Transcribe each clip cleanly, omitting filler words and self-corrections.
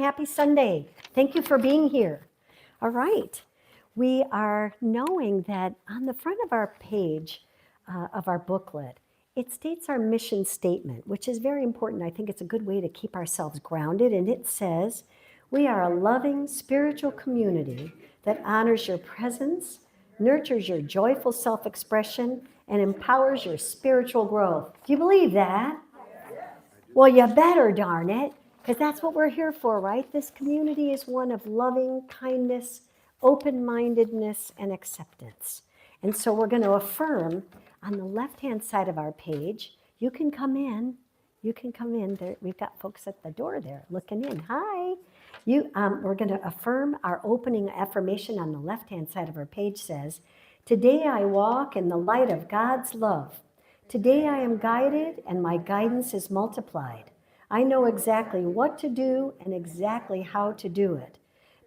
happy Sunday. Thank you for being here. All right. We are knowing that on the front of our page of our booklet, it states our mission statement, which is very important. I think it's a good way to keep ourselves grounded. And it says, we are a loving spiritual community that honors your presence, nurtures your joyful self-expression, and empowers your spiritual growth. Do you believe that? Well, you better, darn it, because that's what we're here for, right? This community is one of loving kindness, open-mindedness, and acceptance. And so we're going to affirm on the left-hand side of our page. You can come in. You can come in. There, we've got folks at the door there looking in. Hi. We're going to affirm our opening affirmation on the left-hand side of our page says, today I walk in the light of God's love. Today I am guided and my guidance is multiplied. I know exactly what to do and exactly how to do it.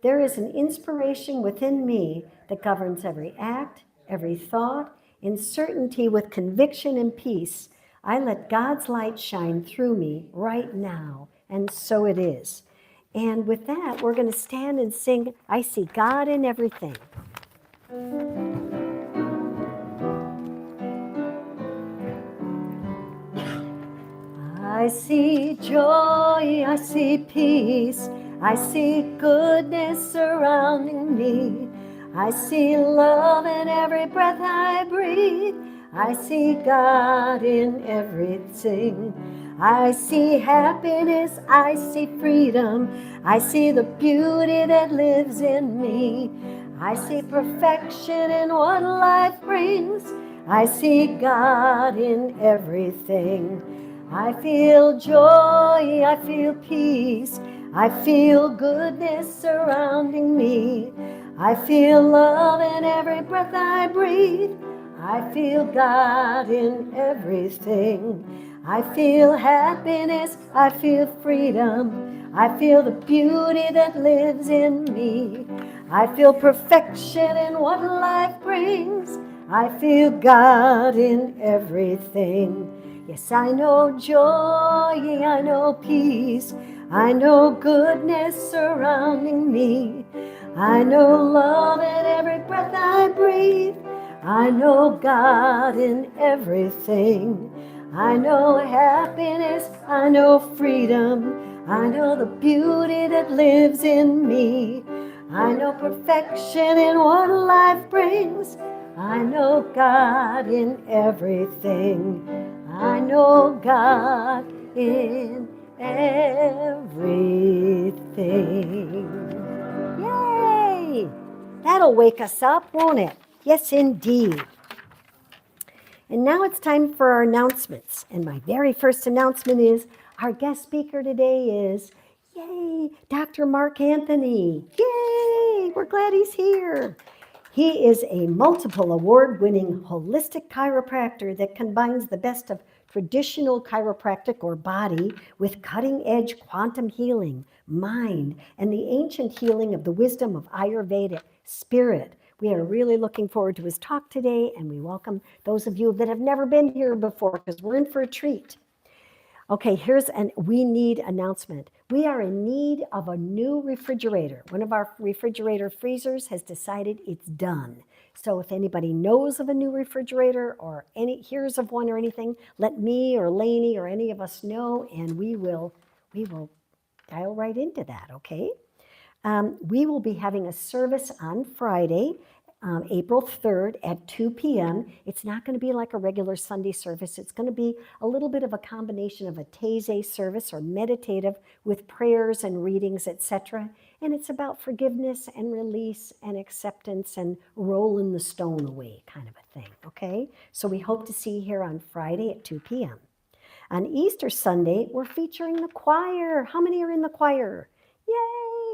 There is an inspiration within me that governs every act, every thought, in certainty with conviction and peace. I let God's light shine through me right now, and so it is. And with that, we're going to stand and sing, I See God in Everything. I see joy, I see peace, I see goodness surrounding me. I see love in every breath I breathe. I see God in everything. I see happiness, I see freedom. I see the beauty that lives in me. I see perfection in what life brings. I see God in everything. I feel joy, I feel peace, I feel goodness surrounding me. I feel love in every breath I breathe. I feel God in everything. I feel happiness, I feel freedom. I feel the beauty that lives in me. I feel perfection in what life brings. I feel God in everything. Yes, I know joy, I know peace, I know goodness surrounding me. I know love in every breath I breathe. I know God in everything. I know happiness, I know freedom. I know the beauty that lives in me. I know perfection in what life brings. I know God in everything. I know God in everything. Yay! That'll wake us up, won't it? Yes, indeed. And now it's time for our announcements. And my very first announcement is our guest speaker today is, yay, Dr. Mark Anthony. Yay! We're glad he's here. He is a multiple award-winning holistic chiropractor that combines the best of traditional chiropractic or body with cutting-edge quantum healing, mind, and the ancient healing of the wisdom of Ayurveda, spirit. We are really looking forward to his talk today, and we welcome those of you that have never been here before because we're in for a treat. Okay, here's an we need announcement. We are in need of a new refrigerator. One of our refrigerator freezers has decided it's done. So if anybody knows of a new refrigerator or hears of one or anything, let me or Lainey or any of us know, and we will dial right into that, okay? We will be having a service on Friday, April 3rd at 2 p.m. It's not going to be like a regular Sunday service. It's going to be a little bit of a combination of a Taizé service or meditative with prayers and readings, etc. And it's about forgiveness and release and acceptance and rolling the stone away kind of a thing, okay? So we hope to see you here on Friday at 2 p.m. On Easter Sunday, we're featuring the choir. How many are in the choir? Yay!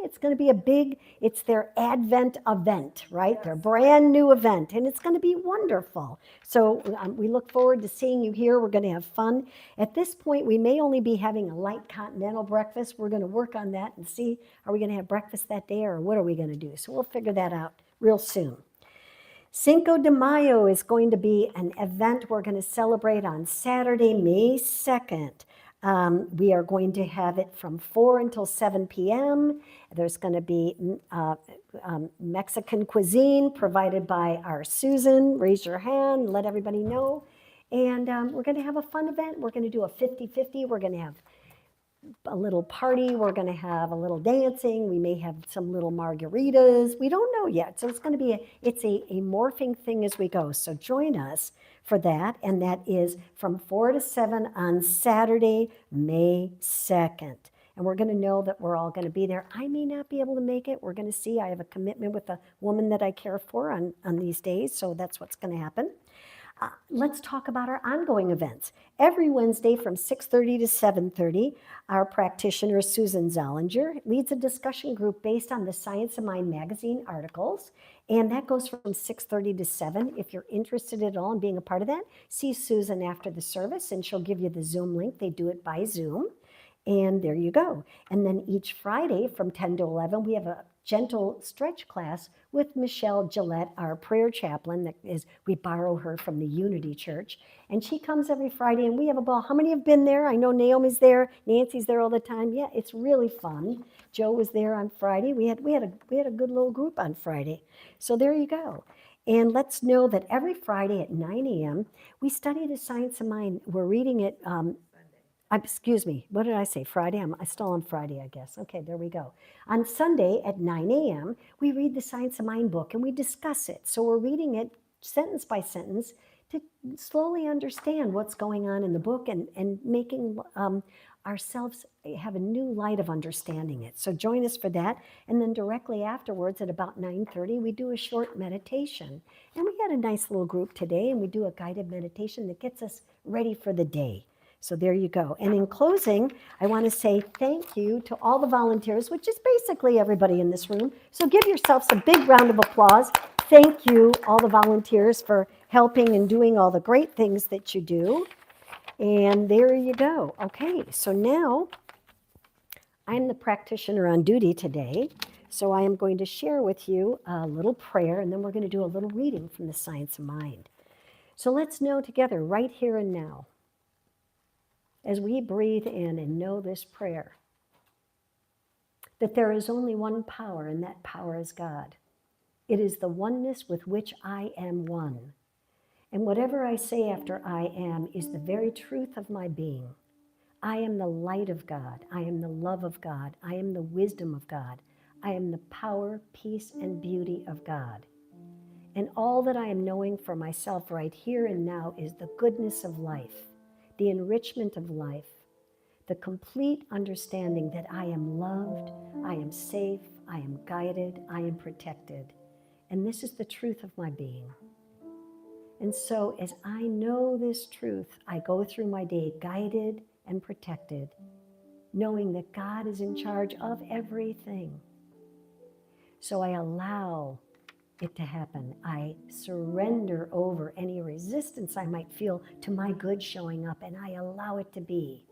It's going to be it's their Advent event, right? Yes. Their brand new event, and it's going to be wonderful. So we look forward to seeing you here. We're going to have fun. At this point, we may only be having a light continental breakfast. We're going to work on that and see, are we going to have breakfast that day or what are we going to do? So we'll figure that out real soon. Cinco de Mayo is going to be an event we're going to celebrate on Saturday, May 2nd. We are going to have it from 4 until 7 p.m. There's going to be Mexican cuisine provided by our Susan. Raise your hand, let everybody know. And we're going to have a fun event. We're going to do a 50-50. We're going to have a little party. We're going to have a little dancing. We may have some little margaritas. We don't know yet. So it's going to be a morphing thing as we go. So join us for that. And that is from 4 to 7 on Saturday, May 2nd. And we're going to know that we're all going to be there. I may not be able to make it. We're going to see. I have a commitment with a woman that I care for on these days. So that's what's going to happen. Let's talk about our ongoing events. Every Wednesday from 6:30 to 7:30, our practitioner, Susan Zollinger, leads a discussion group based on the Science of Mind magazine articles, and that goes from 6:30 to 7. If you're interested at all in being a part of that, see Susan after the service, and she'll give you the Zoom link. They do it by Zoom, and there you go. And then each Friday from 10 to 11, we have a gentle stretch class with Michelle Gillette, our prayer chaplain. That is, we borrow her from the Unity Church, and she comes every Friday, and we have a ball. How many have been there? I know Naomi's there, Nancy's there all the time. Yeah, it's really fun. Joe was there on Friday. We had a good little group on Friday. So there you go. And let's know that every Friday at 9 a.m. we study the Science of Mind. We're reading it. Excuse me, what did I say? Friday? I'm still on Friday, I guess. Okay, there we go. On Sunday at 9 a.m., we read the Science of Mind book and we discuss it. So we're reading it sentence by sentence to slowly understand what's going on in the book and making ourselves have a new light of understanding it. So join us for that. And then directly afterwards at about 9:30, we do a short meditation. And we had a nice little group today, and we do a guided meditation that gets us ready for the day. So there you go. And in closing, I want to say thank you to all the volunteers, which is basically everybody in this room. So give yourselves a big round of applause. Thank you, all the volunteers, for helping and doing all the great things that you do. And there you go. Okay, so now I'm the practitioner on duty today. So I am going to share with you a little prayer, and then we're going to do a little reading from the Science of Mind. So let's know together, right here and now, as we breathe in and know this prayer, that there is only one power, and that power is God. It is the oneness with which I am one. And whatever I say after I am is the very truth of my being. I am the light of God. I am the love of God. I am the wisdom of God. I am the power, peace, and beauty of God. And all that I am knowing for myself right here and now is the goodness of life, the enrichment of life, the complete understanding that I am loved, I am safe, I am guided, I am protected. And this is the truth of my being. And so as I know this truth, I go through my day guided and protected, knowing that God is in charge of everything. So I allow it to happen. I surrender over any resistance I might feel to my good showing up, and I allow it to be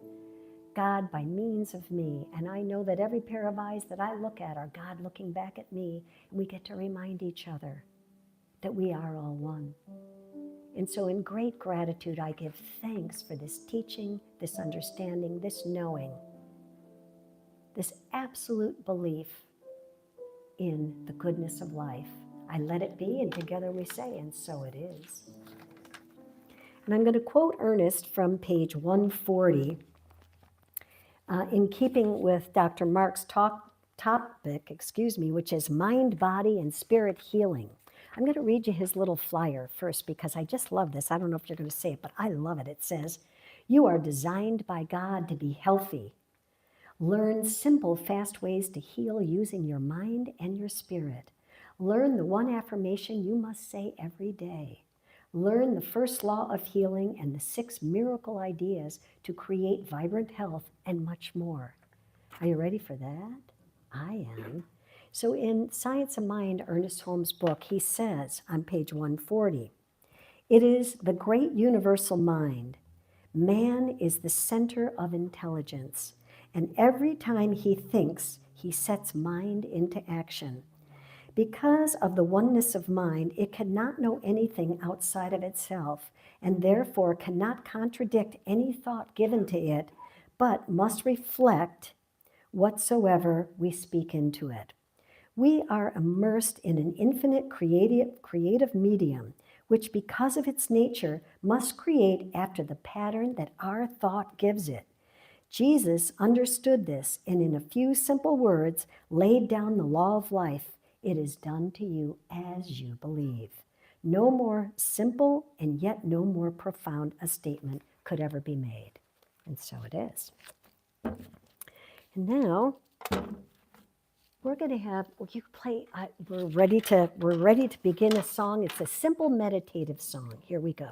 God by means of me. And I know that every pair of eyes that I look at are God looking back at me, and we get to remind each other that we are all one. And so in great gratitude, I give thanks for this teaching, this understanding, this knowing, this absolute belief in the goodness of life. I let it be, and together we say, and so it is. And I'm going to quote Ernest from page 140, in keeping with Dr. Mark's topic, which is mind, body, and spirit healing. I'm going to read you his little flyer first because I just love this. I don't know if you're going to say it, but I love it. It says, "You are designed by God to be healthy. Learn simple, fast ways to heal using your mind and your spirit. Learn the one affirmation you must say every day. Learn the first law of healing and the 6 miracle ideas to create vibrant health and much more." Are you ready for that? I am. So in Science of Mind, Ernest Holmes' book, he says on page 140, "It is the great universal mind. Man is the center of intelligence, and every time he thinks, he sets mind into action. Because of the oneness of mind, it cannot know anything outside of itself, and therefore cannot contradict any thought given to it but must reflect whatsoever we speak into it. We are immersed in an infinite creative medium, which because of its nature must create after the pattern that our thought gives it. Jesus understood this and in a few simple words laid down the law of life. It is done to you as you believe. No more simple and yet no more profound a statement could ever be made. And so it is. And now we're going to have, you play, we're ready to begin a song. It's a simple meditative song. Here we go.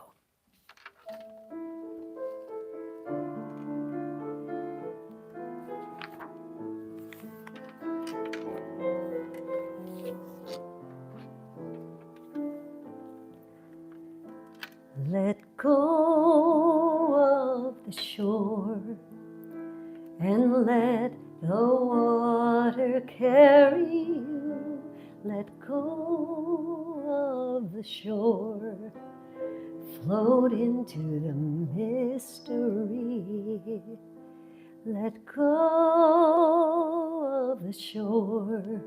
Let go of the shore and let the water carry you. Let go of the shore. Float into the mystery. Let go of the shore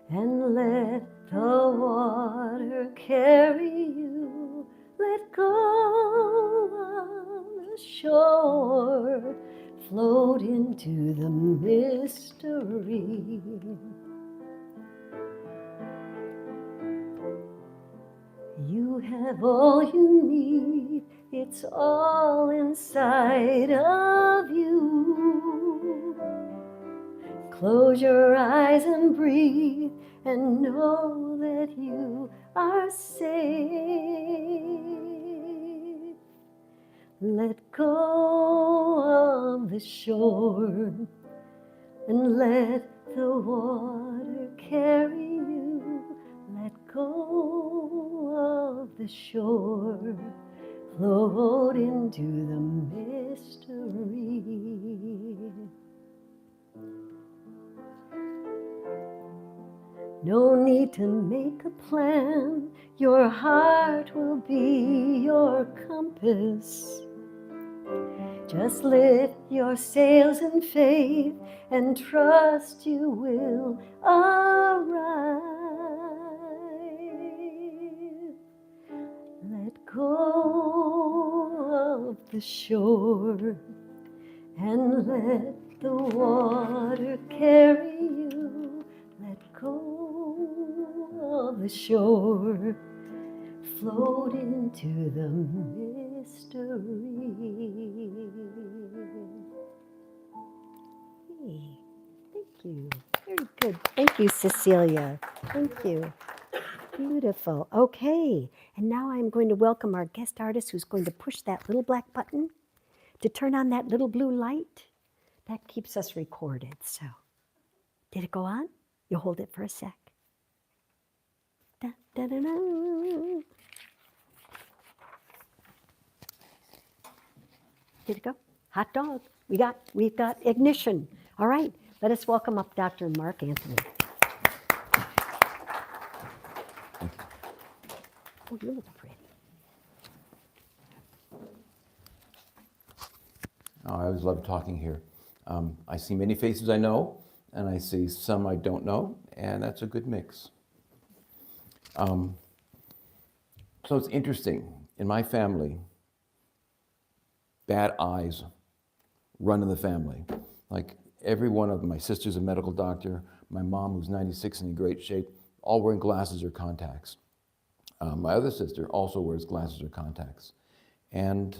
and let the water carry you. Let go of the shore. Float into the mystery. You have all you need, it's all inside of you. Close your eyes and breathe and know that you are safe. Let go of the shore and let the water carry you. Let go of the shore, float into the mystery. No need to make a plan, your heart will be your compass. Just lift your sails in faith and trust you will arrive. Let go of the shore and let the water carry you. Let go of the shore, float into the mystery. Hey, thank you. Very good. Thank you, Cecilia. Thank you. Beautiful. Okay, and now I'm going to welcome our guest artist who's going to push that little black button to turn on that little blue light. That keeps us recorded. So, did it go on? You hold it for a sec. Da, da, da, da. Did it go? Hot dog. We've got ignition. All right, let us welcome up Dr. Mark Anthony. Oh, you look pretty. Oh, I always love talking here. I see many faces I know, and I see some I don't know, and that's a good mix. So it's interesting. In my family, bad eyes run in the family. Like every one of my sister's a medical doctor, my mom, who's 96 and in great shape, all wearing glasses or contacts. My other sister also wears glasses or contacts. And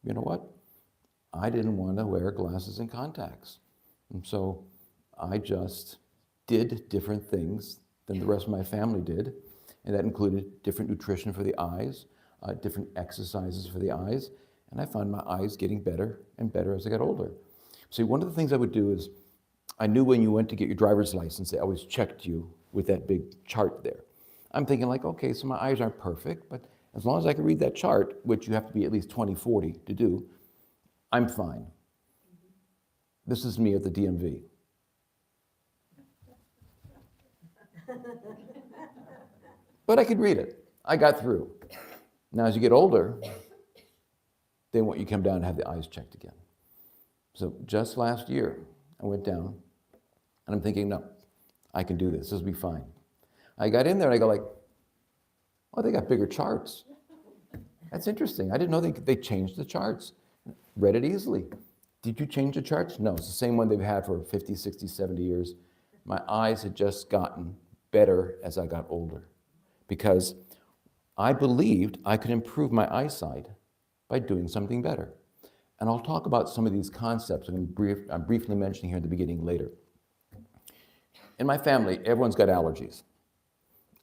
you know what? I didn't want to wear glasses and contacts. And so I just did different things than the rest of my family did. And that included different nutrition for the eyes, different exercises for the eyes. And I found my eyes getting better and better as I got older. See, one of the things I would do is, I knew when you went to get your driver's license, they always checked you with that big chart there. I'm thinking like, okay, so my eyes aren't perfect, but as long as I can read that chart, which you have to be at least 20/40 to do, I'm fine. This is me at the DMV. But I could read it. I got through. Now, as you get older, they want you to come down and have the eyes checked again. So just last year, I went down, and I'm thinking, no, I can do this. This will be fine. I got in there, and I go like, oh, they got bigger charts. That's interesting. I didn't know they changed the charts. Read it easily. Did you change the charts? No, it's the same one they've had for 50, 60, 70 years. My eyes had just gotten better as I got older because I believed I could improve my eyesight by doing something better. And I'll talk about some of these concepts I'm briefly mentioning here at the beginning later. In my family, everyone's got allergies.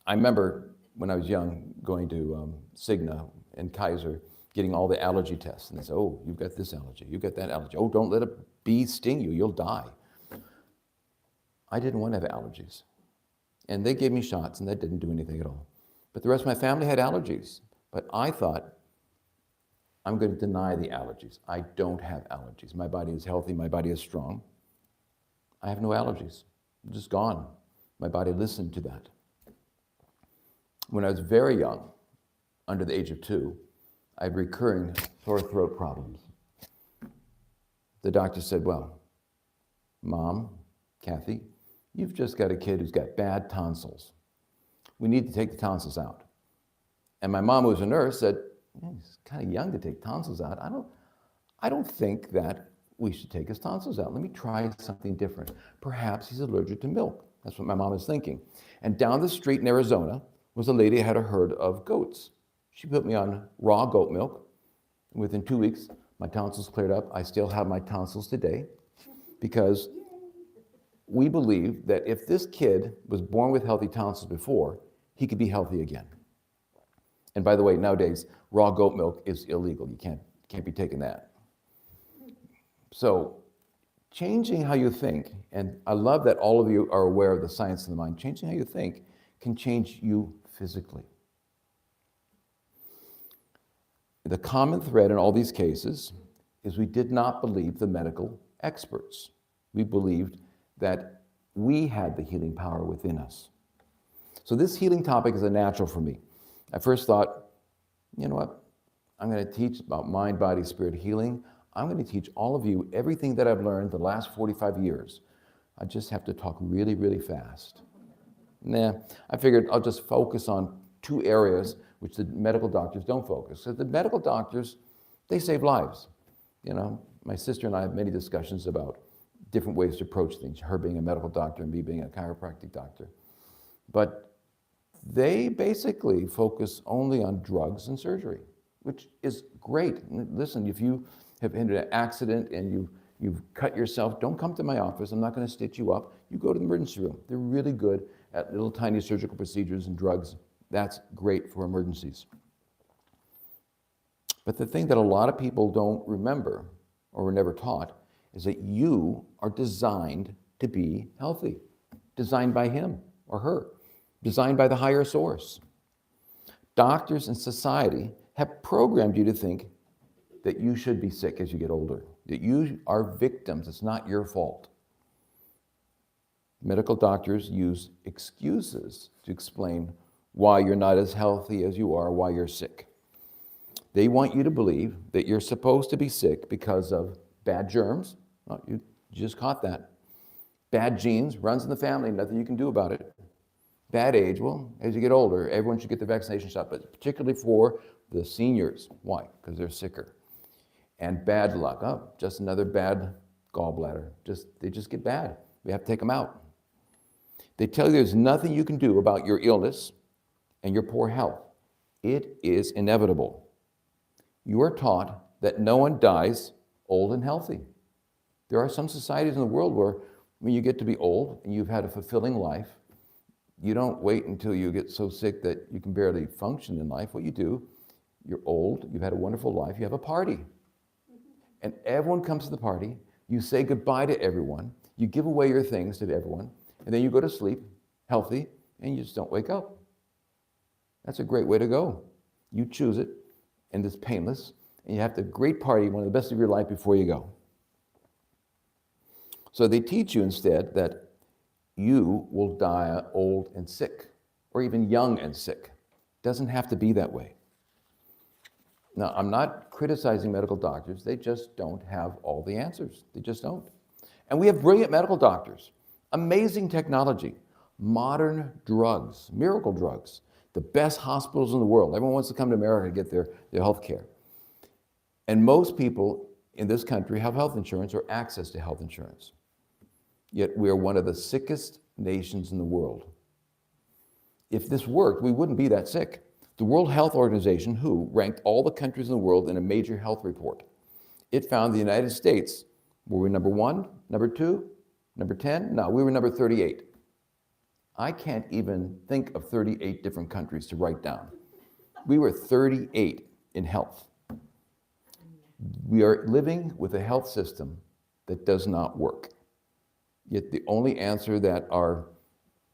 I remember when I was young going to Cigna and Kaiser, getting all the allergy tests. And they said, oh, you've got this allergy, you've got that allergy. Oh, don't let a bee sting you, you'll die. I didn't want to have allergies. And they gave me shots and that didn't do anything at all. But the rest of my family had allergies. But I thought, I'm going to deny the allergies. I don't have allergies. My body is healthy, my body is strong. I have no allergies, I'm just gone. My body listened to that. When I was very young, under the age of 2, I had recurring sore throat problems. The doctor said, well, Mom, Kathy, you've just got a kid who's got bad tonsils. We need to take the tonsils out. And my mom, who was a nurse, said, he's kind of young to take tonsils out. I don't think that we should take his tonsils out. Let me try something different. Perhaps he's allergic to milk. That's what my mom was thinking. And down the street in Arizona was a lady who had a herd of goats. She put me on raw goat milk. Within 2 weeks, my tonsils cleared up. I still have my tonsils today because we believe that if this kid was born with healthy tonsils before, he could be healthy again. And by the way, nowadays, raw goat milk is illegal. You can't be taking that. So changing how you think, and I love that all of you are aware of the science of the mind, changing how you think can change you physically. The common thread in all these cases is we did not believe the medical experts. We believed that we had the healing power within us. So this healing topic is a natural for me. I first thought, you know what? I'm going to teach about mind, body, spirit healing. I'm going to teach all of you everything that I've learned the last 45 years. I just have to talk really, really fast. I figured I'll just focus on 2 areas which the medical doctors don't focus. So the medical doctors, they save lives. You know, my sister and I have many discussions about different ways to approach things, her being a medical doctor and me being a chiropractic doctor. But they basically focus only on drugs and surgery, which is great. Listen, if you have had an accident and you've cut yourself, don't come to my office. I'm not going to stitch you up. You go to the emergency room. They're really good at little tiny surgical procedures and drugs. That's great for emergencies. But the thing that a lot of people don't remember or were never taught is that you are designed to be healthy, designed by him or her, designed by the higher source. Doctors and society have programmed you to think that you should be sick as you get older, that you are victims. It's not your fault. Medical doctors use excuses to explain why you're not as healthy as you are, why you're sick. They want you to believe that you're supposed to be sick because of bad germs. Well, you just caught that. Bad genes, runs in the family, nothing you can do about it. Bad age, well, as you get older, everyone should get the vaccination shot, but particularly for the seniors. Why? Because they're sicker. And bad luck, oh, just another bad gallbladder. They just get bad. We have to take them out. They tell you there's nothing you can do about your illness and your poor health. It is inevitable. You are taught that no one dies old and healthy. There are some societies in the world where when you get to be old and you've had a fulfilling life, you don't wait until you get so sick that you can barely function in life. What you do, you're old, you've had a wonderful life, you have a party. And everyone comes to the party, you say goodbye to everyone, you give away your things to everyone, and then you go to sleep healthy and you just don't wake up. That's a great way to go. You choose it, and it's painless, and you have the great party, one of the best of your life before you go. So they teach you instead that you will die old and sick, or even young and sick. Doesn't have to be that way. Now, I'm not criticizing medical doctors. They just don't have all the answers. They just don't. And we have brilliant medical doctors, amazing technology, modern drugs, miracle drugs, the best hospitals in the world. Everyone wants to come to America to get their health care. And most people in this country have health insurance or access to health insurance. Yet we are one of the sickest nations in the world. If this worked, we wouldn't be that sick. The World Health Organization, WHO, ranked all the countries in the world in a major health report. It found the United States, were we number 1, number 2, number 10? No, we were number 38. I can't even think of 38 different countries to write down. We were 38 in health. We are living with a health system that does not work. Yet the only answer that our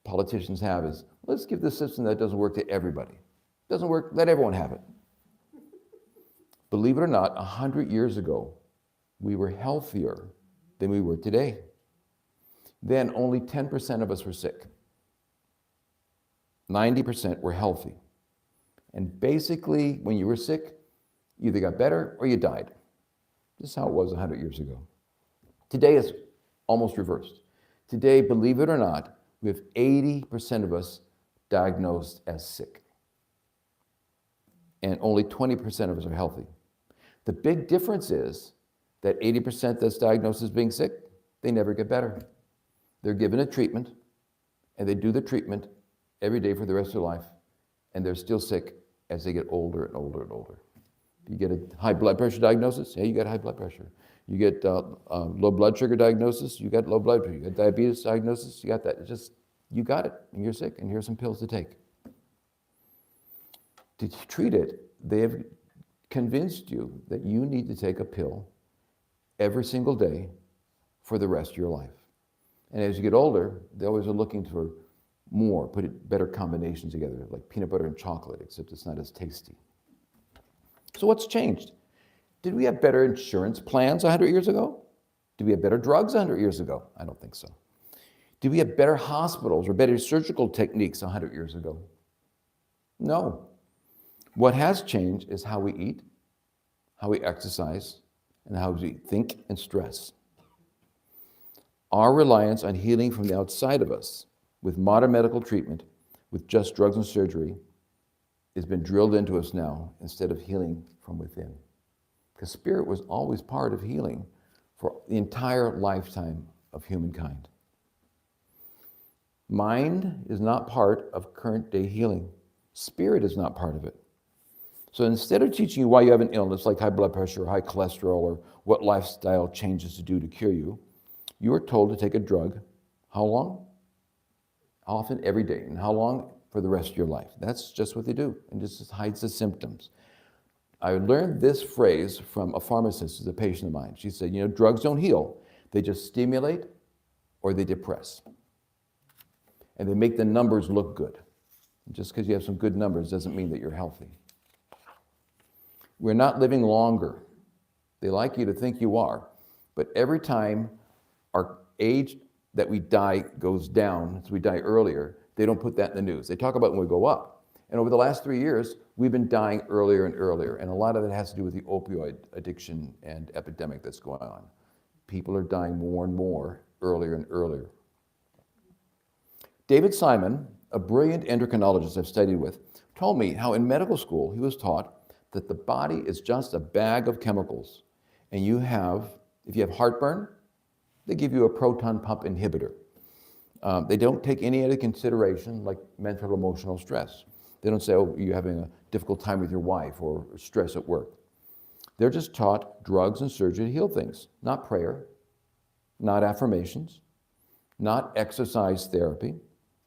politicians have is, let's give the system that doesn't work to everybody. Doesn't work, let everyone have it. Believe it or not, 100 years ago, we were healthier than we were today. Then only 10% of us were sick. 90% were healthy. And basically, when you were sick, you either got better or you died. This is how it was 100 years ago. Today it's almost reversed. Today, believe it or not, we have 80% of us diagnosed as sick. And only 20% of us are healthy. The big difference is that 80% that's diagnosed as being sick, they never get better. They're given a treatment, and they do the treatment every day for the rest of their life, and they're still sick as they get older and older and older. You get a high blood pressure diagnosis, yeah, you got high blood pressure. You get low blood sugar diagnosis, you got low blood pressure. You got diabetes diagnosis, you got that. It's just, you got it, and you're sick, and here's some pills to take. To treat it, they have convinced you that you need to take a pill every single day for the rest of your life. And as you get older, they always are looking for more, better combinations together, like peanut butter and chocolate, except it's not as tasty. So what's changed? Did we have better insurance plans 100 years ago? Did we have better drugs 100 years ago? I don't think so. Did we have better hospitals or better surgical techniques 100 years ago? No. What has changed is how we eat, how we exercise, and how we think and stress. Our reliance on healing from the outside of us with modern medical treatment, with just drugs and surgery, has been drilled into us now instead of healing from within. Because spirit was always part of healing for the entire lifetime of humankind. Mind is not part of current day healing. Spirit is not part of it. So instead of teaching you why you have an illness like high blood pressure or high cholesterol or what lifestyle changes to do to cure you, you are told to take a drug. How long? Often every day. And how long? For the rest of your life. That's just what they do. And just hides the symptoms. I learned this phrase from a pharmacist who's a patient of mine. She said, drugs don't heal. They just stimulate or they depress. And they make the numbers look good. Just because you have some good numbers doesn't mean that you're healthy. We're not living longer. They like you to think you are. But every time our age that we die goes down, so we die earlier, they don't put that in the news. They talk about when we go up. And over the last 3 years, we've been dying earlier and earlier. And a lot of it has to do with the opioid addiction and epidemic that's going on. People are dying more and more earlier and earlier. David Simon, a brilliant endocrinologist I've studied with, told me how in medical school he was taught that the body is just a bag of chemicals. And if you have heartburn, they give you a proton pump inhibitor. They don't take any other consideration like mental emotional stress. They don't say, oh, you're having a difficult time with your wife or stress at work. They're just taught drugs and surgery to heal things, not prayer, not affirmations, not exercise therapy,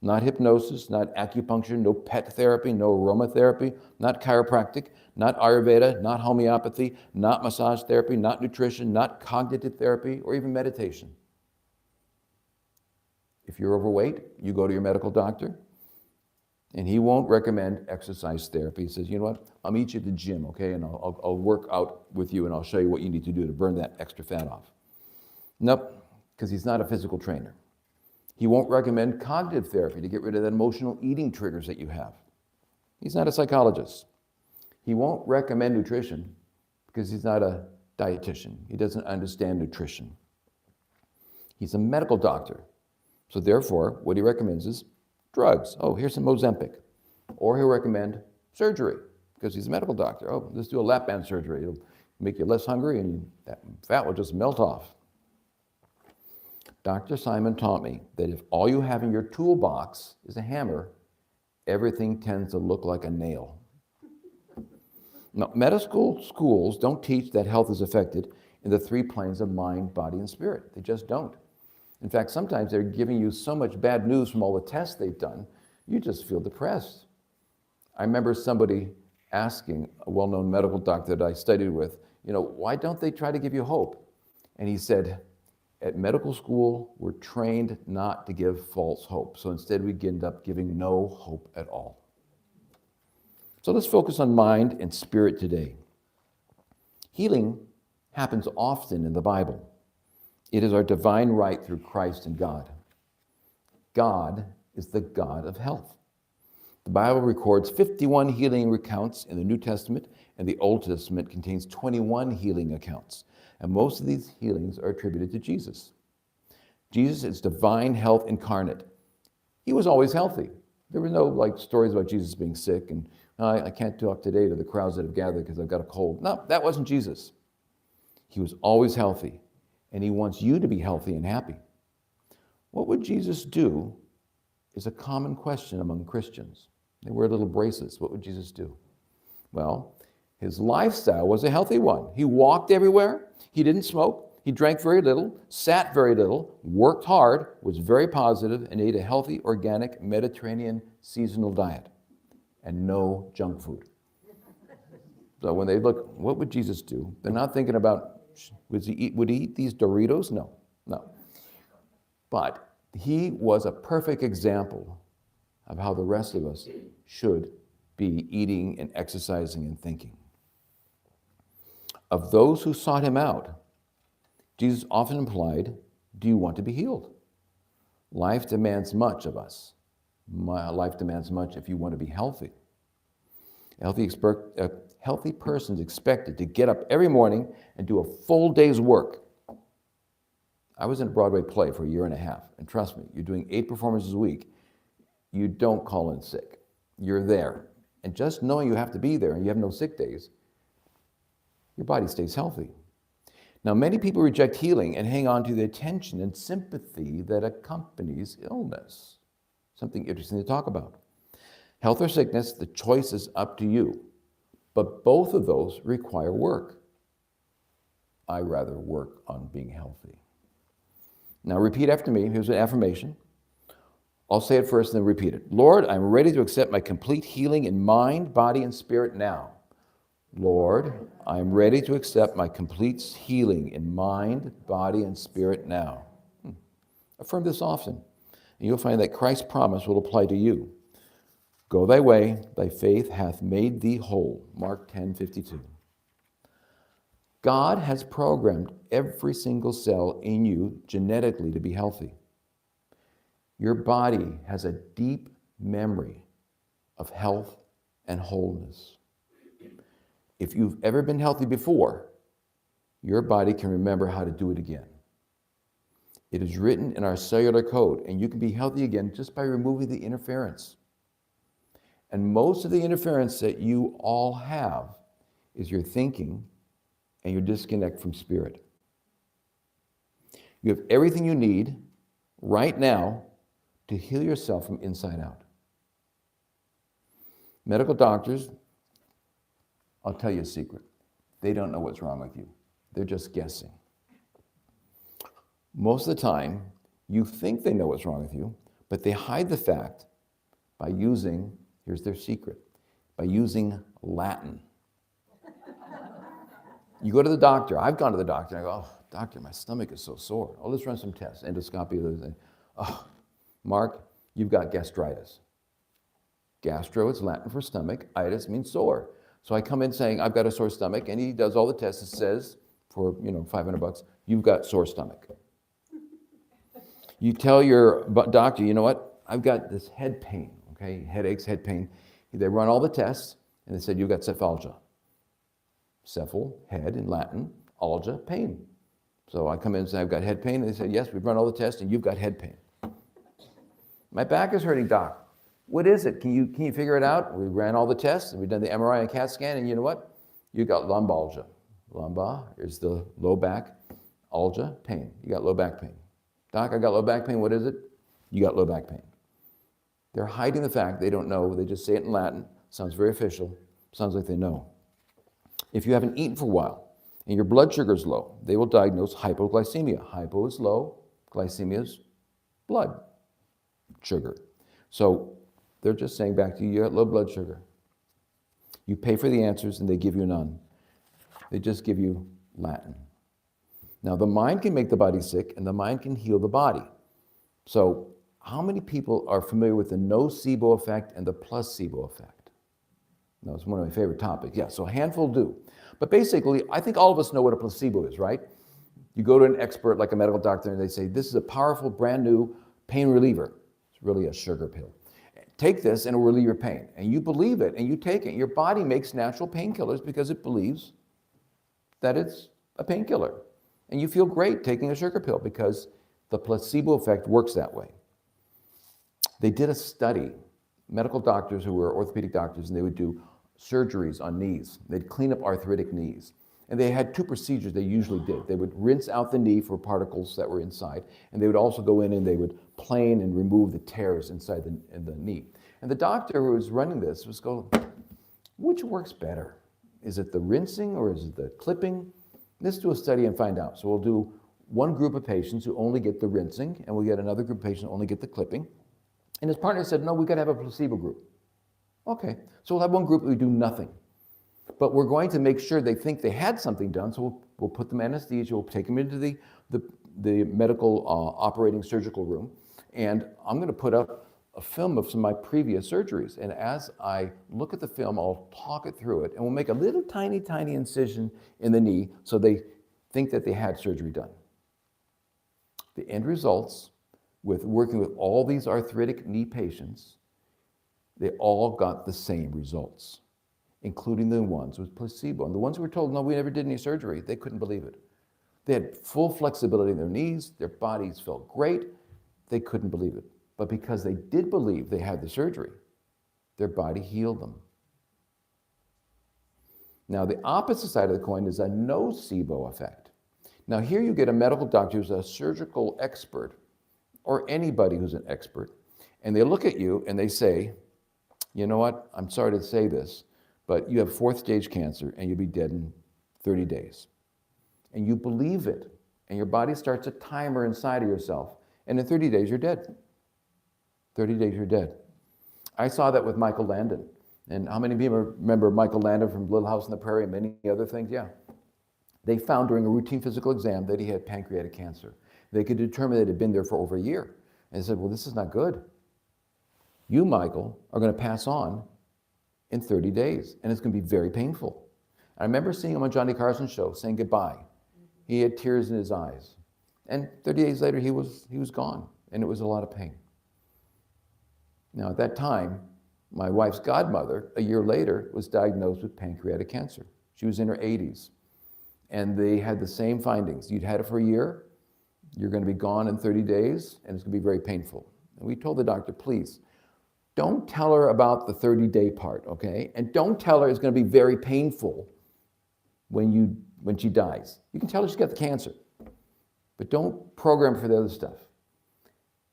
not hypnosis, not acupuncture, no pet therapy, no aromatherapy, not chiropractic, not Ayurveda, not homeopathy, not massage therapy, not nutrition, not cognitive therapy, or even meditation. If you're overweight, you go to your medical doctor, and he won't recommend exercise therapy. He says, you know what, I'll meet you at the gym, okay, and I'll work out with you, and I'll show you what you need to do to burn that extra fat off. Nope, because he's not a physical trainer. He won't recommend cognitive therapy to get rid of that emotional eating triggers that you have. He's not a psychologist. He won't recommend nutrition because he's not a dietitian. He doesn't understand nutrition. He's a medical doctor. So therefore, what he recommends is drugs. Oh, here's some Ozempic. Or he'll recommend surgery because he's a medical doctor. Oh, let's do a lap band surgery. It'll make you less hungry and that fat will just melt off. Dr. Simon taught me that if all you have in your toolbox is a hammer, everything tends to look like a nail. Now, medical schools don't teach that health is affected in the three planes of mind, body, and spirit. They just don't. In fact, sometimes they're giving you so much bad news from all the tests they've done, you just feel depressed. I remember somebody asking a well-known medical doctor that I studied with, why don't they try to give you hope? And he said, at medical school, we're trained not to give false hope. So instead, we end up giving no hope at all. So let's focus on mind and spirit today. Healing happens often in the Bible. It is our divine right through Christ and God. God is the God of health. The Bible records 51 healing accounts in the New Testament, and the Old Testament contains 21 healing accounts. And most of these healings are attributed to Jesus. Jesus is divine health incarnate. He was always healthy. There were no stories about Jesus being sick and I can't talk today to the crowds that have gathered because I've got a cold. No, that wasn't Jesus. He was always healthy, and he wants you to be healthy and happy. What would Jesus do is a common question among Christians. They wear little bracelets. What would Jesus do? Well, his lifestyle was a healthy one. He walked everywhere. He didn't smoke. He drank very little, sat very little, worked hard, was very positive, and ate a healthy, organic, Mediterranean seasonal diet. And no junk food. So when they look, what would Jesus do? They're not thinking about, would he eat these Doritos? No. But he was a perfect example of how the rest of us should be eating and exercising and thinking. Of those who sought him out, Jesus often implied, do you want to be healed? Life demands much of us. Life demands much if you want to be healthy. A healthy person is expected to get up every morning and do a full day's work. I was in a Broadway play for a year and a half, and trust me, you're doing 8 performances a week. You don't call in sick. You're there. And just knowing you have to be there and you have no sick days, your body stays healthy. Now, many people reject healing and hang on to the attention and sympathy that accompanies illness. Something interesting to talk about. Health or sickness, the choice is up to you. But both of those require work. I rather work on being healthy. Now repeat after me. Here's an affirmation. I'll say it first and then repeat it. Lord, I'm ready to accept my complete healing in mind, body, and spirit now. Lord, I am ready to accept my complete healing in mind, body, and spirit now. Affirm this often, and you'll find that Christ's promise will apply to you. Go thy way, thy faith hath made thee whole. Mark 10:52. God has programmed every single cell in you genetically to be healthy. Your body has a deep memory of health and wholeness. If you've ever been healthy before, your body can remember how to do it again. It is written in our cellular code, and you can be healthy again just by removing the interference. And most of the interference that you all have is your thinking and your disconnect from spirit. You have everything you need right now to heal yourself from inside out. Medical doctors, I'll tell you a secret. They don't know what's wrong with you. They're just guessing. Most of the time, you think they know what's wrong with you, but they hide the fact by using, here's their secret, by using Latin. You go to the doctor. I've gone to the doctor, and I go, oh, doctor, my stomach is so sore. Oh, let's run some tests, endoscopy. Oh, Mark, you've got gastritis. Gastro is Latin for stomach. Itis means sore. So I come in saying, I've got a sore stomach, and he does all the tests. It says, for $500, you've got sore stomach. You tell your doctor, you know what? I've got this head pain, okay? Headaches, head pain. They run all the tests, And they said, you've got cephalgia. Cephal, head in Latin, algia, pain. So I come in and say, I've got head pain. And they said, yes, we've run all the tests and you've got head pain. My back is hurting, doc. What is it? Can you figure it out? We ran all the tests and we've done the MRI and CAT scan, and you know what? You got lumbalgia. Lumbar is the low back, algia, pain. You got low back pain. Doc, I got low back pain. What is it? You got low back pain. They're hiding the fact they don't know. They just say it in Latin. Sounds very official. Sounds like they know. If you haven't eaten for a while and your blood sugar is low, they will diagnose hypoglycemia. Hypo is low, glycemia is blood sugar. So they're just saying back to you, you got low blood sugar. You pay for the answers and they give you none. They just give you Latin. Now the mind can make the body sick and the mind can heal the body. So how many people are familiar with the nocebo effect and the placebo effect? Now, it's one of my favorite topics. Yeah, so a handful do. But basically, I think all of us know what a placebo is, right? You go to an expert like a medical doctor and they say, this is a powerful, brand new pain reliever. It's really a sugar pill. Take this and it will relieve your pain. And you believe it and you take it. Your body makes natural painkillers because it believes that it's a painkiller. And you feel great taking a sugar pill because the placebo effect works that way. They did a study, medical doctors who were orthopedic doctors, and they would do surgeries on knees. They'd clean up arthritic knees. And they had two procedures they usually did. They would rinse out the knee for particles that were inside, and they would also go in and they would plane and remove the tears inside the knee. And the doctor who was running this was going, which works better? Is it the rinsing or is it the clipping? Let's do a study and find out. So we'll do one group of patients who only get the rinsing, and we'll get another group of patients who only get the clipping. And his partner said, no, we've got to have a placebo group. Okay, so we'll have one group that we do nothing. But we're going to make sure they think they had something done, so we'll put them anesthesia, we'll take them into the medical operating surgical room, and I'm going to put up a film of some of my previous surgeries. And as I look at the film, I'll talk it through it, and we'll make a little tiny, tiny incision in the knee so they think that they had surgery done. The end results, with working with all these arthritic knee patients, they all got the same results, including the ones with placebo. And the ones who were told, no, we never did any surgery, they couldn't believe it. They had full flexibility in their knees, their bodies felt great, they couldn't believe it. But because they did believe they had the surgery, their body healed them. Now, the opposite side of the coin is a nocebo effect. Now, here you get a medical doctor who's a surgical expert, or anybody who's an expert, and they look at you and they say, you know what, I'm sorry to say this, but you have 4th stage cancer and you'll be dead in 30 days. And you believe it, and your body starts a timer inside of yourself, and in 30 days you're dead. 30 days you're dead. I saw that with Michael Landon. And how many people remember Michael Landon from Little House on the Prairie and many other things? Yeah. They found during a routine physical exam that he had pancreatic cancer. They could determine that it had been there for over a year. And they said, well, this is not good. You, Michael, are going to pass on in 30 days, and it's going to be very painful. I remember seeing him on Johnny Carson's show, saying goodbye. He had tears in his eyes. And 30 days later, he was gone, and it was a lot of pain. Now, at that time, my wife's godmother, a year later, was diagnosed with pancreatic cancer. She was in her 80s, and they had the same findings. You'd had it for a year, you're going to be gone in 30 days, and it's going to be very painful. And we told the doctor, please, don't tell her about the 30-day part, okay? And don't tell her it's going to be very painful when she dies. You can tell her she's got the cancer, but don't program for the other stuff.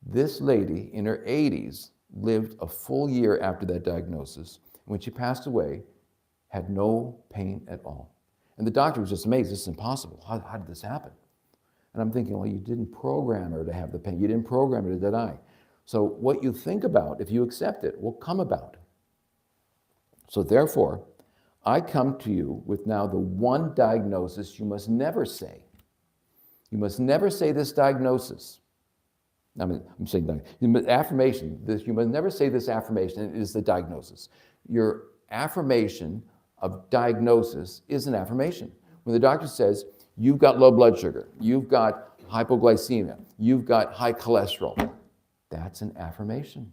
This lady in her 80s lived a full year after that diagnosis. When she passed away, had no pain at all. And the doctor was just amazed. This is impossible. How did this happen? And I'm thinking, well, you didn't program her to have the pain. You didn't program her to die. So what you think about, if you accept it, will come about. So therefore, I come to you with now the one diagnosis you must never say. You must never say this diagnosis. I'm saying affirmation. You must never say this affirmation. It is the diagnosis. Your affirmation of diagnosis is an affirmation. When the doctor says, you've got low blood sugar, you've got hypoglycemia, you've got high cholesterol, that's an affirmation.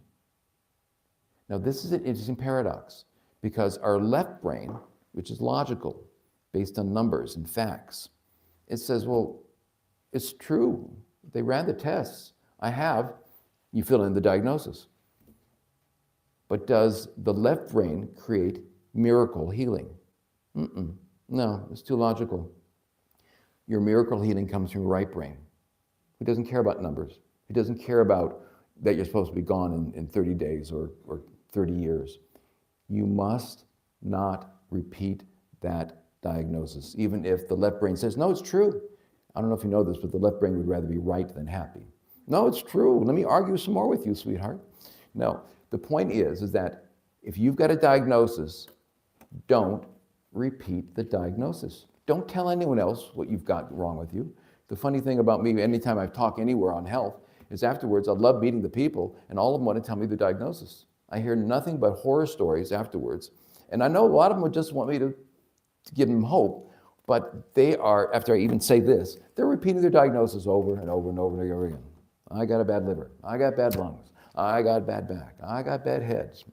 Now, this is an interesting paradox, Because our left brain, which is logical, based on numbers and facts, it says, well, it's true. They ran the tests. I have. You fill in the diagnosis. But does the left brain create miracle healing? No, it's too logical. Your miracle healing comes from your right brain. He doesn't care about numbers. He doesn't care about that you're supposed to be gone in 30 days or 30 years. You must not repeat that diagnosis, even if the left brain says, no, it's true. I don't know if you know this, but the left brain would rather be right than happy. No, it's true. Let me argue some more with you, sweetheart. No, the point is that if you've got a diagnosis, don't repeat the diagnosis. Don't tell anyone else what you've got wrong with you. The funny thing about me, anytime I talk anywhere on health, is afterwards I love meeting the people, and all of them want to tell me the diagnosis. I hear nothing but horror stories afterwards. And I know a lot of them would just want me to give them hope, but they are, after I even say this, they're repeating their diagnosis over and over and over and over again. I got a bad liver. I got bad lungs. I got bad back. I got bad heads.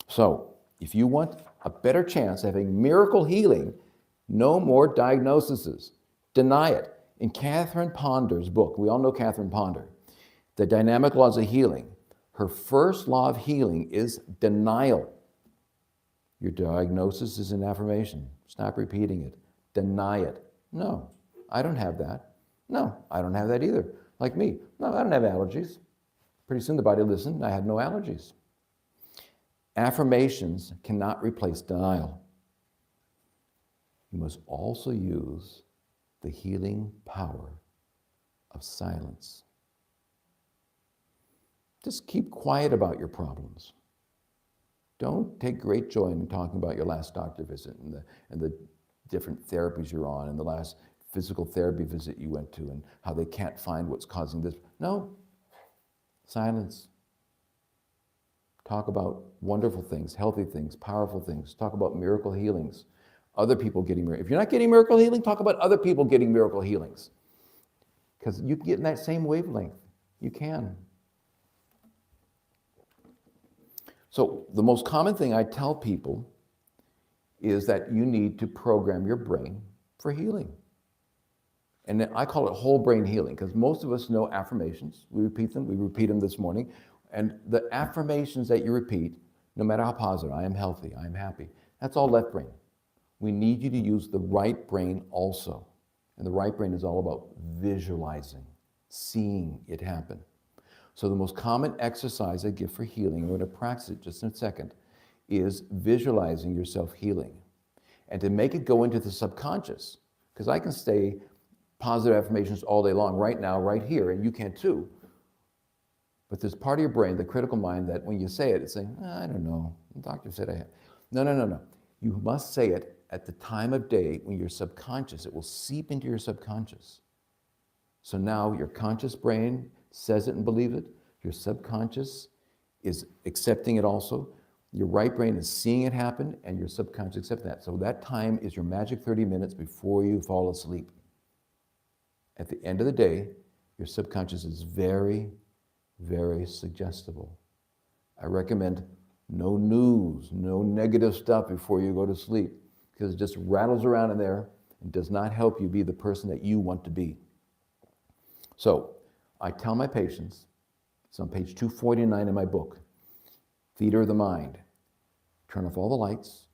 So if you want a better chance of having miracle healing, no more diagnoses. Deny it. In Catherine Ponder's book, we all know Catherine Ponder, The Dynamic Laws of Healing, her first law of healing is denial. Your diagnosis is an affirmation. Stop repeating it. Deny it. No, I don't have that. No, I don't have that either. Like me. No, I don't have allergies. Pretty soon the body listened, I had no allergies. Affirmations cannot replace denial. You must also use the healing power of silence. Just keep quiet about your problems. Don't take great joy in talking about your last doctor visit and the different therapies you're on and the last physical therapy visit you went to and how they can't find what's causing this. No. Silence. Talk about wonderful things, healthy things, powerful things. Talk about miracle healings. Other people getting miracle. If you're not getting miracle healing, talk about other people getting miracle healings. Because you can get in that same wavelength. You can. So the most common thing I tell people is that you need to program your brain for healing. And I call it whole brain healing because most of us know affirmations. We repeat them. We repeat them this morning. And the affirmations that you repeat, no matter how positive, I am healthy, I am happy, that's all left brain. We need you to use the right brain also. And the right brain is all about visualizing, seeing it happen. So the most common exercise I give for healing, I'm going to practice it just in a second, is visualizing yourself healing. And to make it go into the subconscious, because I can say positive affirmations all day long, right now, right here, and you can too. But there's part of your brain, the critical mind, that when you say it, it's saying, I don't know, the doctor said I have. No. You must say it at the time of day when you're subconscious. It will seep into your subconscious. So now your conscious brain says it and believes it. Your subconscious is accepting it also. Your right brain is seeing it happen, and your subconscious accepts that. So that time is your magic 30 minutes before you fall asleep. At the end of the day, your subconscious is very, very suggestible. I recommend no news, no negative stuff before you go to sleep, because it just rattles around in there and does not help you be the person that you want to be. So I tell my patients, it's on page 249 in my book, Theater of the Mind, turn off all the lights.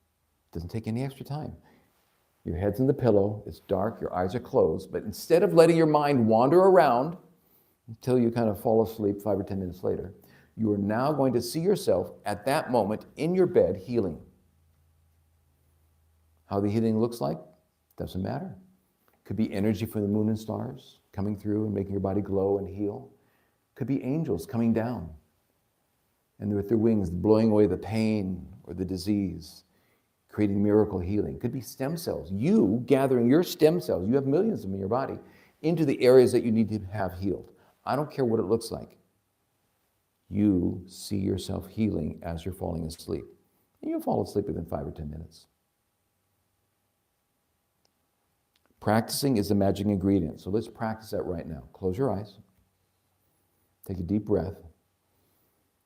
It doesn't take any extra time. Your head's in the pillow, it's dark, your eyes are closed, but instead of letting your mind wander around until you kind of fall asleep 5 or 10 minutes later, you are now going to see yourself at that moment in your bed healing. How the healing looks like doesn't matter. Could be energy from the moon and stars coming through and making your body glow and heal. Could be angels coming down and with their wings blowing away the pain or the disease, creating miracle healing. Could be stem cells. You gathering your stem cells, you have millions of them in your body, into the areas that you need to have healed. I don't care what it looks like. You see yourself healing as you're falling asleep. And you'll fall asleep within 5 or 10 minutes. Practicing is the magic ingredient. So let's practice that right now. Close your eyes. Take a deep breath.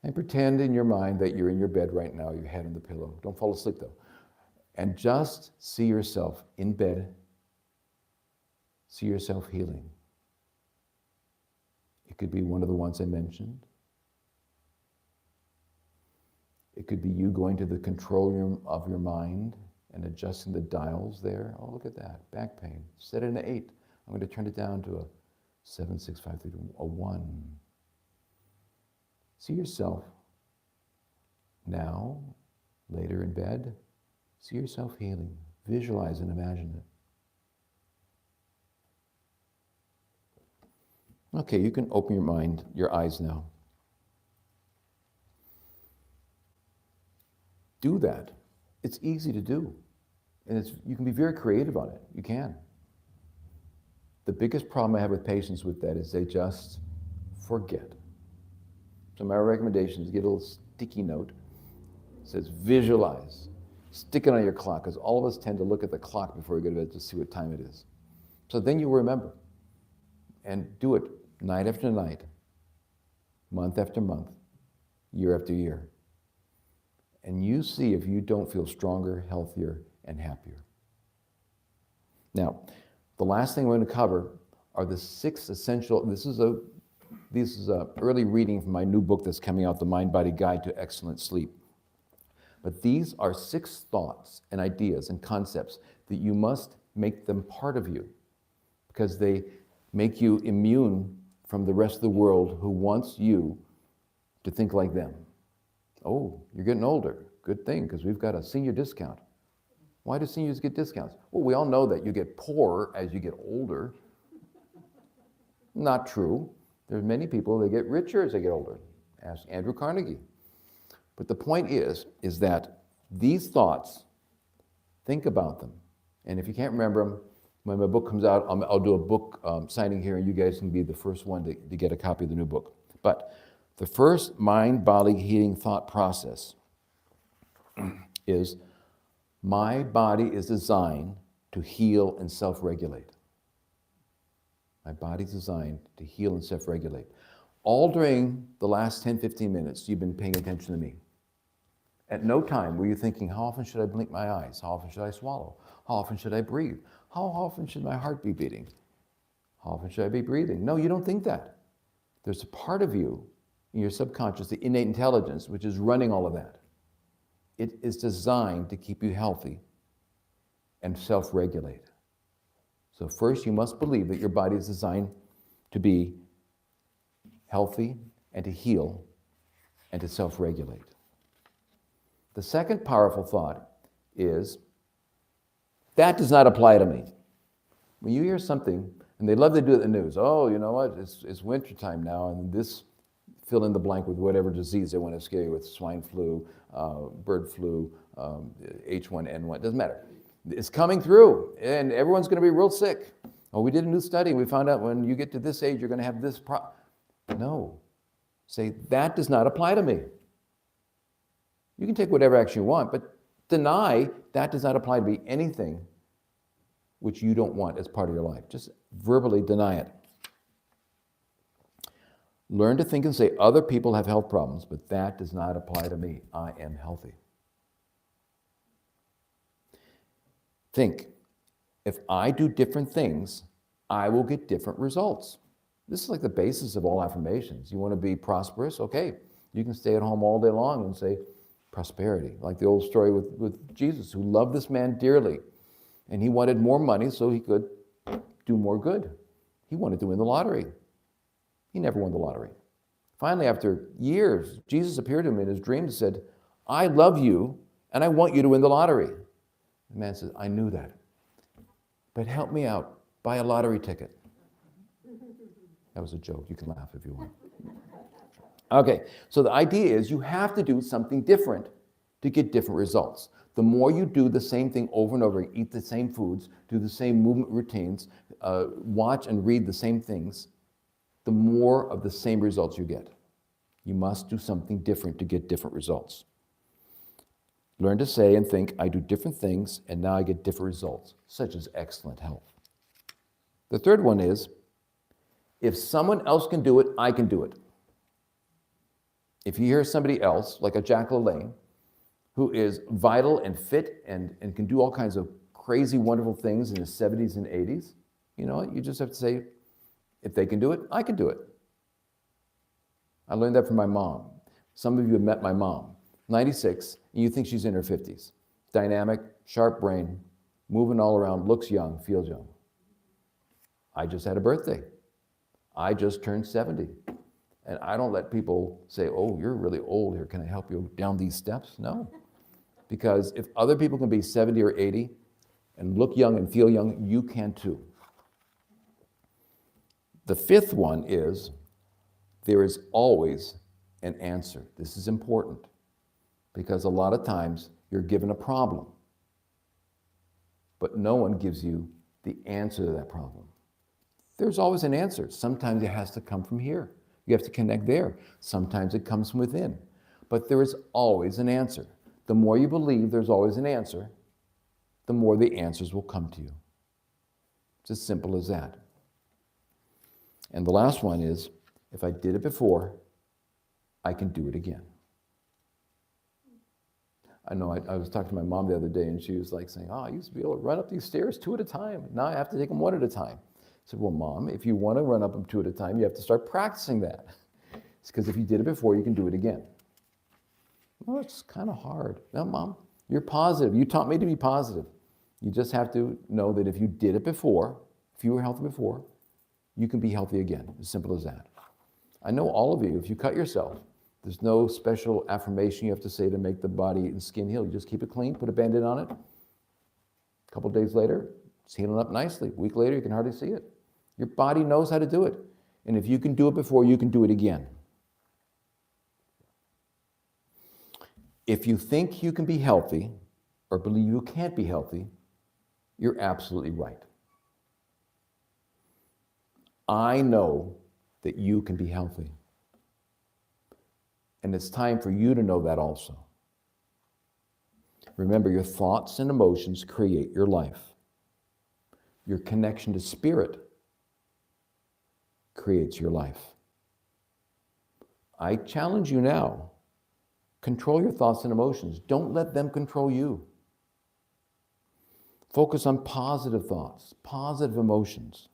And pretend in your mind that you're in your bed right now, your head on the pillow. Don't fall asleep though. And just see yourself in bed. See yourself healing. It could be one of the ones I mentioned. It could be you going to the control room of your mind and adjusting the dials there. Oh, look at that, back pain. Set it an 8. I'm going to turn it down to a 7, 6, 5, 3, 2, a 1. See yourself now, later in bed. See yourself healing. Visualize and imagine it. Okay, you can open your mind, your eyes now. Do that. It's easy to do. And you can be very creative on it. You can. The biggest problem I have with patients with that is they just forget. So my recommendation is get a little sticky note. It says visualize. Stick it on your clock, because all of us tend to look at the clock before we go to bed to see what time it is. So then you remember. And do it night after night, month after month, year after year. And you see if you don't feel stronger, healthier, and happier. Now, the last thing we're going to cover are the 6 essential, this is a early reading from my new book that's coming out, The Mind-Body Guide to Excellent Sleep. But these are 6 thoughts and ideas and concepts that you must make them part of you, because they make you immune from the rest of the world who wants you to think like them. Oh, you're getting older. Good thing, because we've got a senior discount. Why do seniors get discounts? Well, we all know that you get poorer as you get older. Not true. There's many people that get richer as they get older. Ask Andrew Carnegie. But the point is that these thoughts, think about them. And if you can't remember them, when my book comes out, I'll do a book signing here, and you guys can be the first one to get a copy of the new book. But the first mind-body healing thought process is, my body is designed to heal and self-regulate. My body's designed to heal and self-regulate. All during the last 10, 15 minutes, you've been paying attention to me. At no time were you thinking, how often should I blink my eyes? How often should I swallow? How often should I breathe? How often should my heart be beating? How often should I be breathing? No, you don't think that. There's a part of you in your subconscious, the innate intelligence, which is running all of that. It is designed to keep you healthy and self-regulate. So first, you must believe that your body is designed to be healthy and to heal and to self-regulate. The second powerful thought is, that does not apply to me. When you hear something, and they love to do it in the news, oh, you know what, it's wintertime now, and this, fill in the blank with whatever disease they want to scare you with, swine flu, bird flu, H1N1, doesn't matter. It's coming through, and everyone's going to be real sick. Oh, we did a new study, and we found out when you get to this age, you're going to have this problem. No. Say, that does not apply to me. You can take whatever action you want, but deny that does not apply to me, anything which you don't want as part of your life. Just verbally deny it. Learn to think and say, other people have health problems, but that does not apply to me. I am healthy. Think, if I do different things, I will get different results. This is like the basis of all affirmations. You want to be prosperous? Okay, you can stay at home all day long and say prosperity. Like the old story with Jesus, who loved this man dearly. And he wanted more money so he could do more good. He wanted to win the lottery. He never won the lottery. Finally, after years, Jesus appeared to him in his dream and said, I love you, and I want you to win the lottery. The man says, I knew that. But help me out. Buy a lottery ticket. That was a joke. You can laugh if you want. Okay, so the idea is you have to do something different to get different results. The more you do the same thing over and over, eat the same foods, do the same movement routines, watch and read the same things, the more of the same results you get. You must do something different to get different results. Learn to say and think, I do different things, and now I get different results, such as excellent health. The third one is, if someone else can do it, I can do it. If you hear somebody else, like a Jack LaLanne, who is vital and fit and can do all kinds of crazy, wonderful things in his 70s and 80s, you know what? You just have to say, if they can do it, I can do it. I learned that from my mom. Some of you have met my mom, 96, and you think she's in her 50s. Dynamic, sharp brain, moving all around, looks young, feels young. I just had a birthday. I just turned 70. And I don't let people say, oh, you're really old here. Can I help you down these steps? No. Because if other people can be 70 or 80 and look young and feel young, you can too. The fifth one is, there is always an answer. This is important because a lot of times you're given a problem, but no one gives you the answer to that problem. There's always an answer. Sometimes it has to come from here. You have to connect there. Sometimes it comes from within. But there is always an answer. The more you believe there's always an answer, the more the answers will come to you. It's as simple as that. And the last one is, if I did it before, I can do it again. I know I was talking to my mom the other day, and she was like saying, I used to be able to run up these stairs 2 at a time. Now I have to take them 1 at a time. I said, well, Mom, if you want to run up them 2 at a time, you have to start practicing that. It's because if you did it before, you can do it again. Well, it's kind of hard. No, Mom, you're positive. You taught me to be positive. You just have to know that if you did it before, if you were healthy before, you can be healthy again. As simple as that. I know all of you, if you cut yourself, there's no special affirmation you have to say to make the body and skin heal. You just keep it clean, put a Band-Aid on it. A couple days later, it's healing up nicely. A week later, you can hardly see it. Your body knows how to do it. And if you can do it before, you can do it again. If you think you can be healthy or believe you can't be healthy, you're absolutely right. I know that you can be healthy. And it's time for you to know that also. Remember, your thoughts and emotions create your life. Your connection to spirit creates your life. I challenge you now, control your thoughts and emotions. Don't let them control you. Focus on positive thoughts, positive emotions.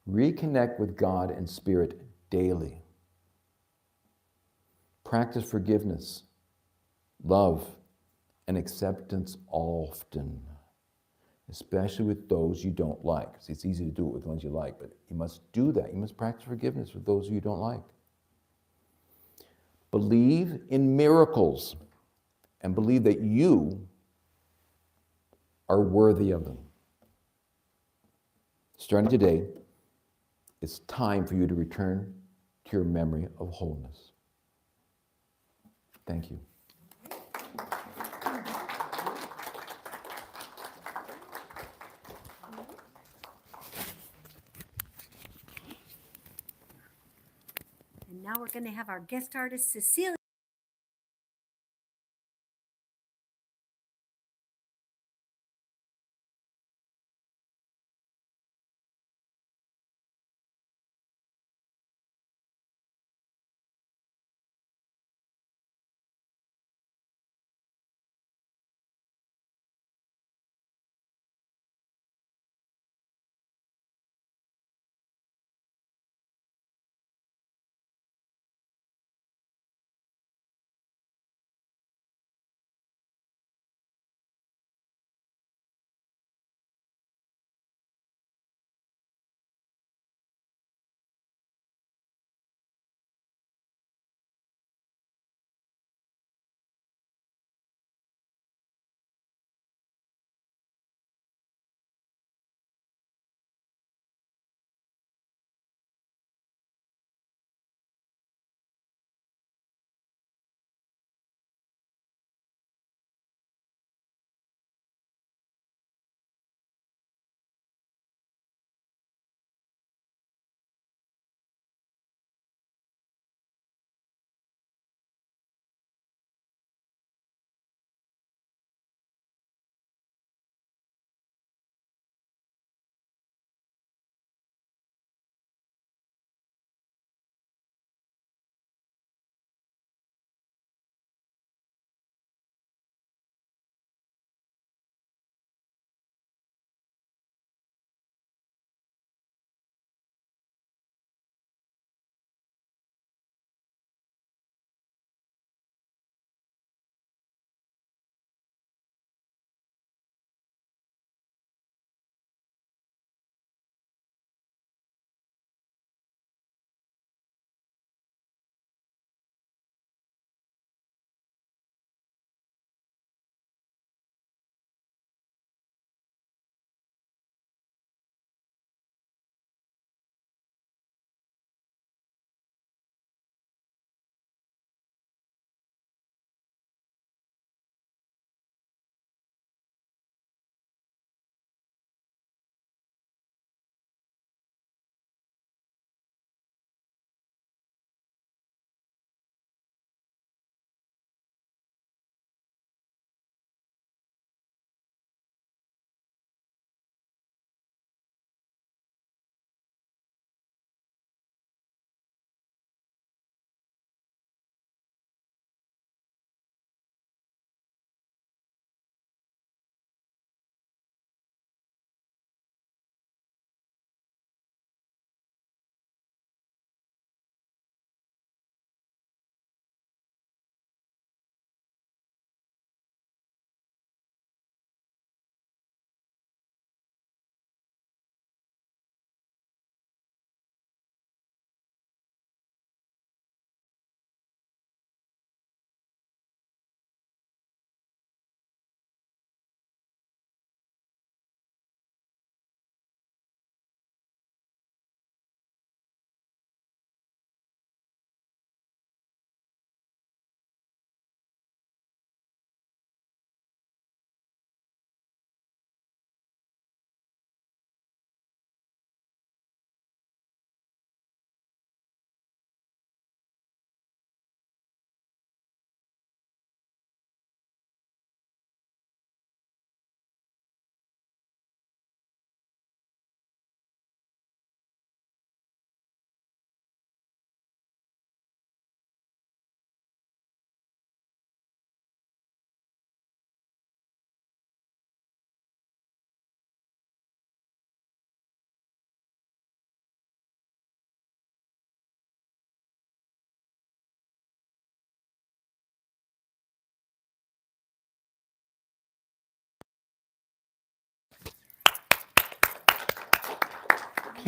Reconnect with God and spirit daily. Practice forgiveness, love, and acceptance often, especially with those you don't like. See, it's easy to do it with ones you like, but you must do that. You must practice forgiveness with those you don't like. Believe in miracles and believe that you are worthy of them. Starting today, it's time for you to return to your memory of wholeness. Thank you. And now we're going to have our guest artist, Cecilia.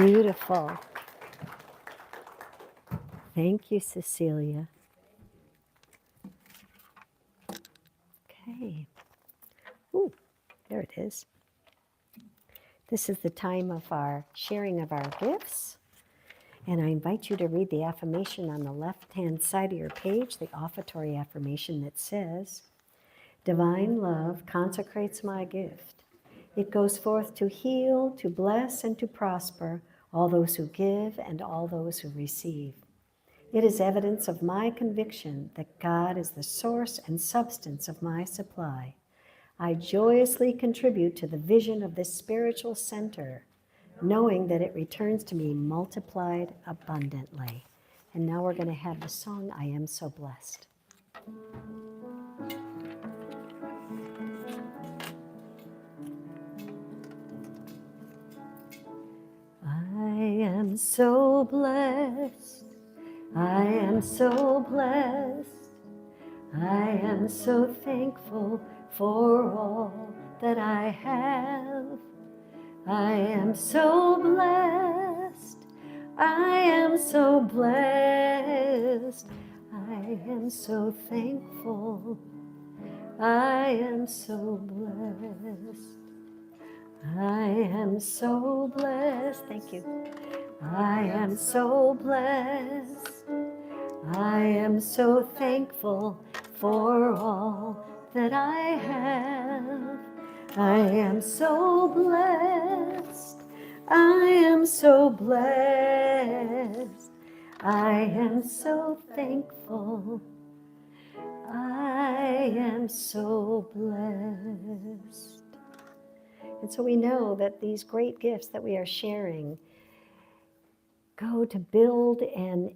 Beautiful. Thank you, Cecilia. Okay. Ooh, there it is. This is the time of our sharing of our gifts. And I invite you to read the affirmation on the left-hand side of your page, the offertory affirmation that says, Divine love consecrates my gift. It goes forth to heal, to bless, and to prosper all those who give and all those who receive. It is evidence of my conviction that God is the source and substance of my supply. I joyously contribute to the vision of this spiritual center, knowing that it returns to me multiplied abundantly. And now we're going to have the song, I Am So Blessed. I am so blessed. I am so blessed. I am so thankful for all that I have. I am so blessed. I am so blessed. I am so thankful. I am so blessed. I am so blessed. Thank you. I am so blessed. I am so thankful for all that I have. I am so blessed. I am so blessed. I am so thankful. I am so blessed. And so we know that these great gifts that we are sharing go to build and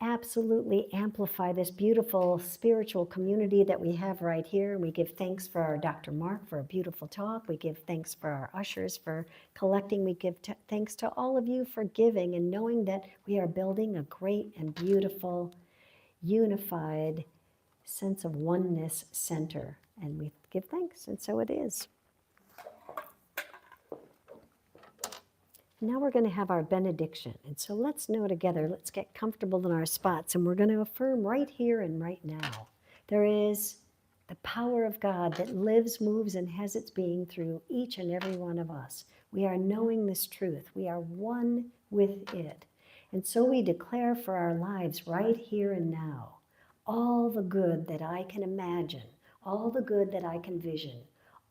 absolutely amplify this beautiful spiritual community that we have right here. And we give thanks for our Dr. Mark for a beautiful talk. We give thanks for our ushers for collecting. We give thanks to all of you for giving and knowing that we are building a great and beautiful, unified sense of oneness center. And we give thanks, and so it is. Now we're going to have our benediction. And so let's know together, let's get comfortable in our spots, and we're going to affirm right here and right now. There is the power of God that lives, moves, and has its being through each and every one of us. We are knowing this truth. We are one with it. And so we declare for our lives right here and now all the good that I can imagine, all the good that I can vision,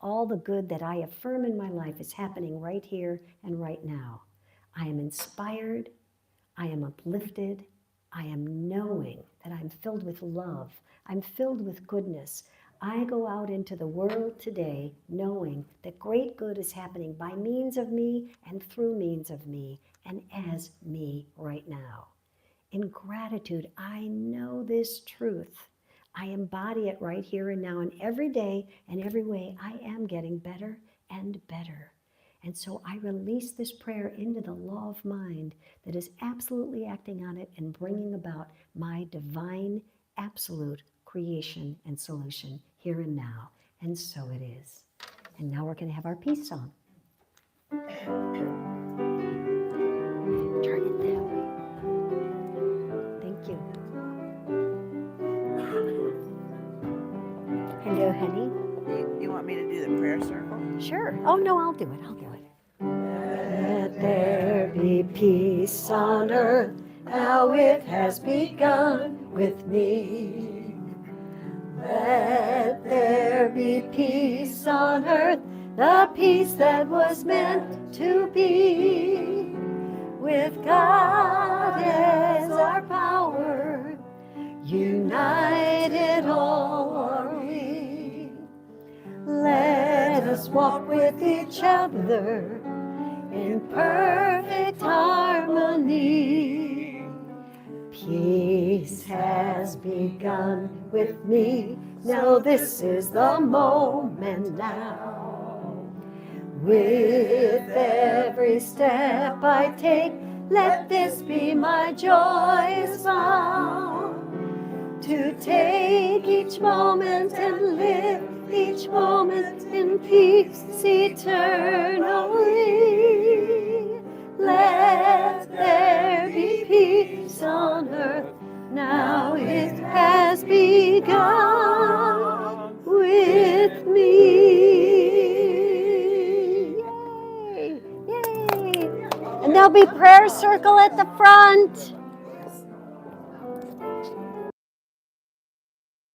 all the good that I affirm in my life is happening right here and right now. I am inspired. I am uplifted. I am knowing that I'm filled with love. I'm filled with goodness. I go out into the world today knowing that great good is happening by means of me and through means of me and as me right now. In gratitude, I know this truth. I embody it right here and now, and every day and every way I am getting better and better. And so I release this prayer into the law of mind that is absolutely acting on it and bringing about my divine, absolute creation and solution here and now. And so it is. And now we're going to have our peace song. Turn it that way. Thank you. Hello, honey. You want me to do the prayer circle? Sure. Oh, no, I'll do it. Let there be peace on earth, now it has begun with me. Let there be peace on earth, the peace that was meant to be. With God as our power, united all are we. Let us walk with each other in perfect harmony. Peace has begun with me. Now this is the moment now. With every step I take, let this be my joyous vow. To take each moment and live each moment in peace eternally. let there be peace on earth. Now it has begun with me. Yay! Yay! And there'll be prayer circle at the front.